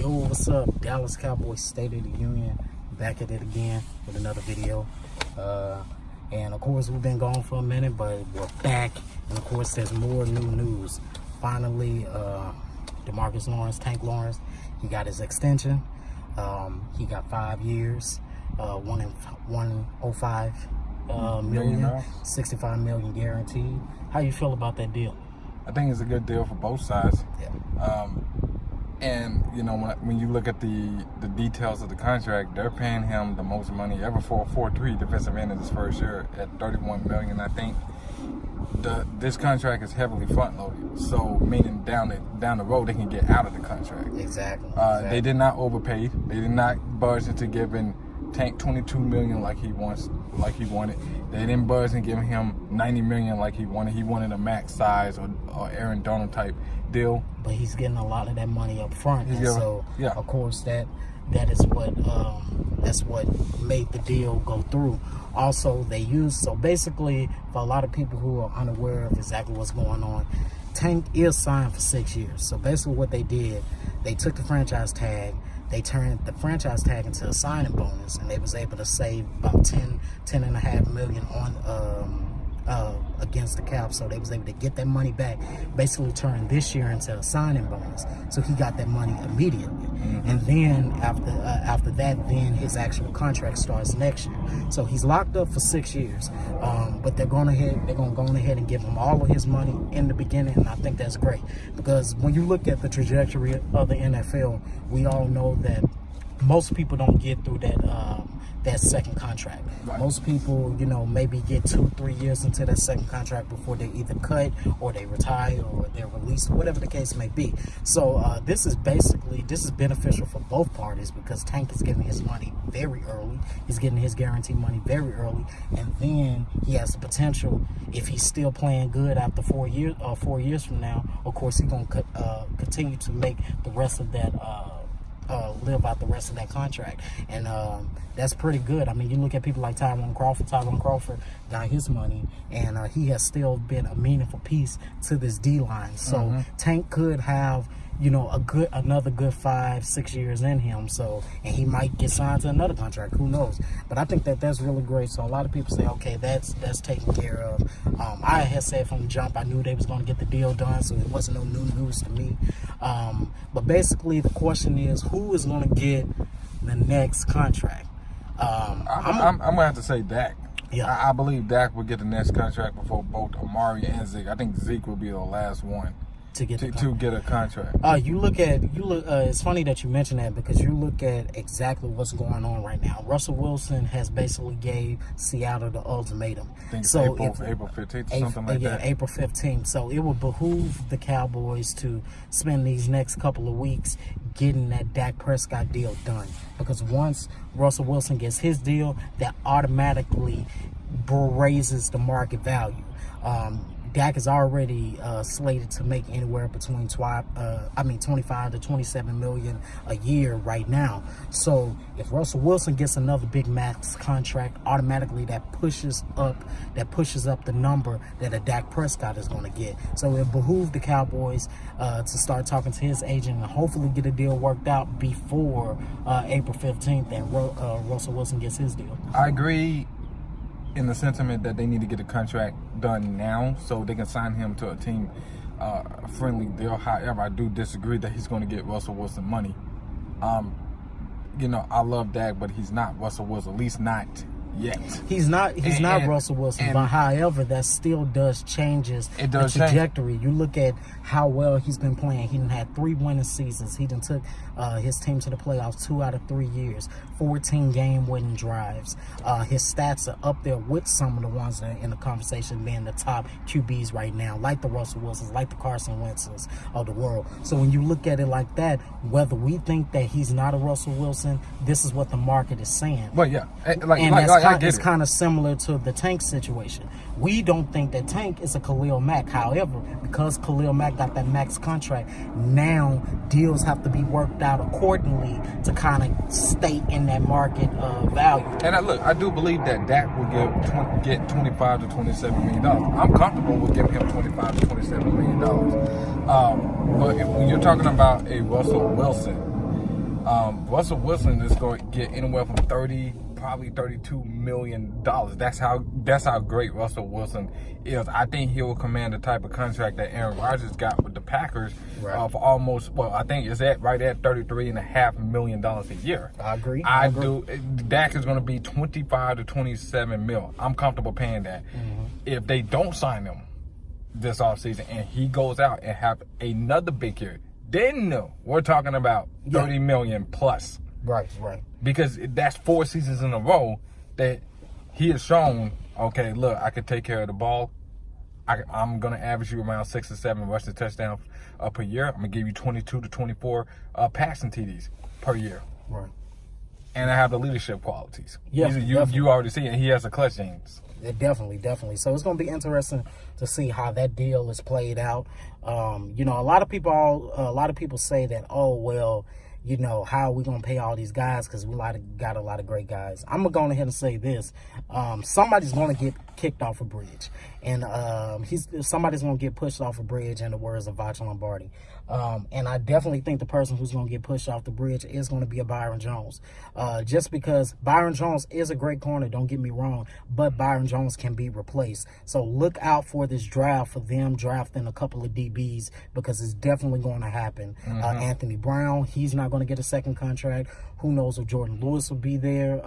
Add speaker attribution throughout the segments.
Speaker 1: Yo, what's up? Dallas Cowboys State of the Union. Back at it again with another video. And of course, we've been gone for a minute, but we're back. And of course, there's more new news. Finally, DeMarcus Lawrence, Tank Lawrence, he got his extension. He got 5 years, 105 million, 65 million guaranteed. How you feel about that deal?
Speaker 2: I think it's a good deal for both sides.
Speaker 1: Yeah.
Speaker 2: And you know, when you look at the details of the contract, they're paying him the most money ever for a 4-3 defensive end in his first year at $31 million. I think this contract is heavily front loaded, so meaning down the road they can get out of the contract.
Speaker 1: Exactly.
Speaker 2: They did not overpay. They did not budge into giving Tank $22 million like he wanted. They didn't budge and give him $90 million like he wanted. He wanted a max size or Aaron Donald type deal.
Speaker 1: But he's getting a lot of that money up front, and so
Speaker 2: yeah.
Speaker 1: Of course that is what that's what made the deal go through. Also, so basically, for a lot of people who are unaware of exactly what's going on, Tank is signed for 6 years. So basically, what they did, they took the franchise tag. They turned the franchise tag into a signing bonus, and they was able to save about $10.5 million on against the cap. So they was able to get that money back, basically turn this year into a signing bonus. So he got that money immediately. Mm-hmm. And then after that, then his actual contract starts next year. So he's locked up for 6 years. But they're going to go ahead and give him all of his money in the beginning, and I think that's great, because when you look at the trajectory of the NFL, we all know that most people don't get through that second contract. Right. Most people, maybe get 2-3 years into that second contract before they either cut or they retire or they're released, whatever the case may be. So this is beneficial for both parties, because Tank is getting his money very early. He's getting his guaranteed money very early, and then he has the potential, if he's still playing good after 4 years from now, of course he's going to continue to make the rest of that live out the rest of that contract, and that's pretty good. I mean, you look at people like Tyrone Crawford got his money, and he has still been a meaningful piece to this D-line. So Tank could have another good 5-6 years in him. So, and he might get signed to another contract. Who knows? But I think that's really great. So a lot of people say, okay, that's taken care of. I had said from the jump, I knew they was going to get the deal done, so it wasn't no new news to me. But basically, the question is, who is going to get the next contract?
Speaker 2: I'm going to have to say Dak.
Speaker 1: Yeah.
Speaker 2: I believe Dak will get the next contract before both Amari and Zeke. I think Zeke will be the last one to get a contract.
Speaker 1: It's funny that you mention that, because you look at exactly what's going on right now. Russell Wilson has basically gave Seattle the ultimatum.
Speaker 2: I think it's April 15th or something like that. Yeah,
Speaker 1: April 15th. So it would behoove the Cowboys to spend these next couple of weeks getting that Dak Prescott deal done, because once Russell Wilson gets his deal, that automatically raises the market value. Dak is already slated to make anywhere between 25 to 27 million a year right now. So if Russell Wilson gets another big max contract, automatically that pushes up the number that a Dak Prescott is going to get. So it behooves the Cowboys to start talking to his agent and hopefully get a deal worked out before April 15th, and Russell Wilson gets his deal.
Speaker 2: I agree in the sentiment that they need to get a contract done now so they can sign him to a team friendly deal. However, I do disagree that he's going to get Russell Wilson money. I love Dak, but he's not Russell Wilson, at least not yet.
Speaker 1: He's not Russell Wilson, but however, that still does changes the trajectory. You look at how well he's been playing. He done had 3 winning seasons. He done took his team to the playoffs 2 out of 3 years, 14 game winning drives. His stats are up there with some of the ones that are in the conversation being the top QBs right now, like the Russell Wilsons, like the Carson Wentz's of the world. So when you look at it like that, whether we think that he's not a Russell Wilson, this is what the market is saying.
Speaker 2: Well, yeah,
Speaker 1: it's kind of similar to the Tank situation. We don't think that Tank is a Khalil Mack. However, because Khalil Mack got that max contract, now deals have to be worked out accordingly to kind of stay in that market value.
Speaker 2: And I do believe that Dak will get $25 to $27 million. I'm comfortable with giving him $25 to $27 million. But when you're talking about a Russell Wilson, Russell Wilson is going to get anywhere from probably $32 million. That's how great Russell Wilson is. I think he will command the type of contract that Aaron Rodgers got with the Packers for almost, I think it's right at $33.5 million a year.
Speaker 1: I agree.
Speaker 2: I do. Dak is going to be 25 to 27 mil. I'm comfortable paying that. Mm-hmm. If they don't sign him this offseason and he goes out and have another big year, then we're talking about $30 million plus.
Speaker 1: Right.
Speaker 2: Because that's 4 seasons in a row that he has shown, okay, look, I can take care of the ball. I'm going to average you around 6 or 7 rushing touchdowns per year. I'm going to give you 22 to 24 passing TDs per year.
Speaker 1: Right.
Speaker 2: And I have the leadership qualities.
Speaker 1: Yeah,
Speaker 2: you already see it. He has the clutch genes.
Speaker 1: Yeah, definitely. So it's going to be interesting to see how that deal is played out. A lot of people say that, how are we going to pay all these guys because we got a lot of great guys. I'm going to go ahead and say this. Somebody's going to get kicked off a bridge. And somebody's going to get pushed off a bridge, in the words of Vach Lombardi. And I definitely think the person who's going to get pushed off the bridge is going to be a Byron Jones. Just because Byron Jones is a great corner, don't get me wrong, but Byron Jones can be replaced. So look out for this draft, for them drafting a couple of DBs, because it's definitely going to happen. Mm-hmm. Anthony Brown, he's not going to get a second contract. Who knows if Jordan Lewis will be there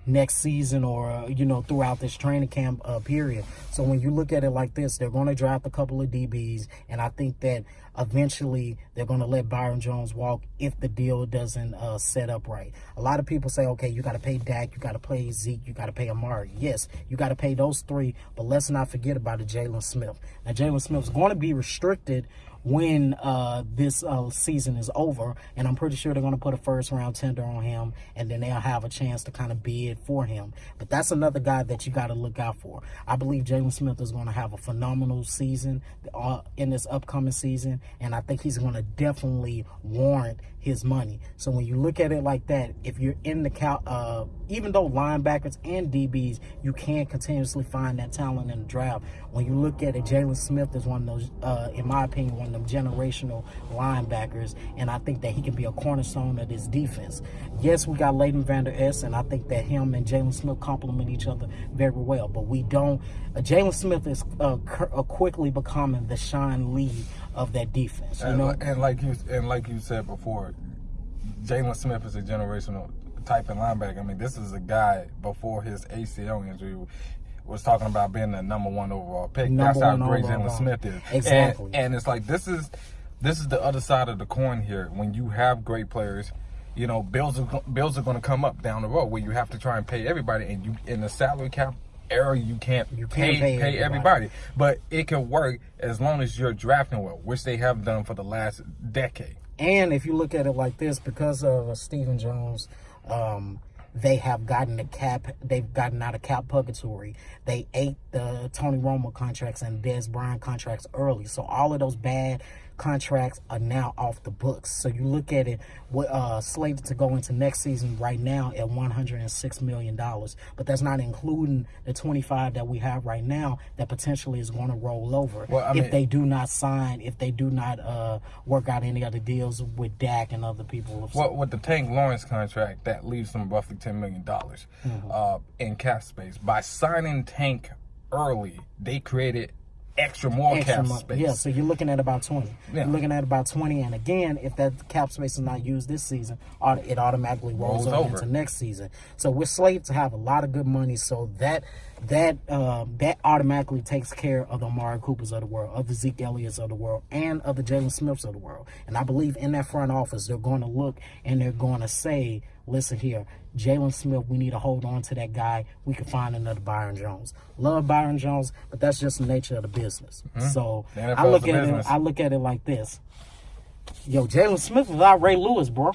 Speaker 1: next season or, throughout this training camp period. So when you look at it like this, they're going to draft a couple of DBs, and I think that eventually they're going to let Byron Jones walk if the deal doesn't set up right. A lot of people say, okay, you got to pay Dak, you got to pay Zeke, you got to pay Amari. Yes, you got to pay those 3, but let's not forget about Jalen Smith. Now, Jalen Smith's going to be restricted when this season is over, and I'm pretty sure they're going to put a first-round tender on him, and then they'll have a chance to kind of bid for him. But that's another guy that you got to look out for. I believe Jalen Smith is going to have a phenomenal season in this upcoming season, and I think he's going to definitely warrant his money. So when you look at it like that, if you're in the even though linebackers and DBs, you can continuously find that talent in the draft. When you look at it, Jalen Smith is one of those, in my opinion, one of them generational linebackers, and I think that he can be a cornerstone of this defense. Yes, we got Leighton Vander Esch, and I think that him and Jalen Smith complement each other very well, but we don't. Jalen Smith is quickly becoming the Sean Lee of that defense.
Speaker 2: And like you said before, Jalen Smith is a generational type of linebacker. I mean, this is a guy before his ACL injury was talking about being the number 1 overall pick. That's how great Jalen Smith is.
Speaker 1: Exactly.
Speaker 2: And it's like this is the other side of the coin here. When you have great players, bills are going to come up down the road where you have to try and pay everybody, and you in the salary cap era you can't pay everybody. But it can work as long as you're drafting well, which they have done for the last decade.
Speaker 1: And if you look at it like this, because of Stephen Jones, they have gotten they've gotten out of cap purgatory. They ate the Tony Romo contracts and Dez Bryant contracts early. So all of those bad contracts are now off the books. So you look at it, slated to go into next season right now at $106 million. But that's not including the 25 that we have right now that potentially is going to roll over if they do not work out any other deals with Dak and other people.
Speaker 2: Well, with the Tank Lawrence contract, that leaves them roughly $10 million in cap space. By signing Tank early, they created more cap space.
Speaker 1: Yeah, so you're looking at about 20. Yeah. You're looking at about 20, and again, if that cap space is not used this season, it automatically rolls over into next season. So we're slated to have a lot of good money, so that automatically takes care of the Amari Coopers of the world, of the Zeke Elliott's of the world, and of the Jalen Smiths of the world. And I believe in that front office, they're going to look and they're going to say, listen here, Jalen Smith, we need to hold on to that guy. We can find another Byron Jones. Love Byron Jones, but that's just the nature of the business. Mm-hmm. So I look at it like this. Yo, Jalen Smith without Ray Lewis, bro.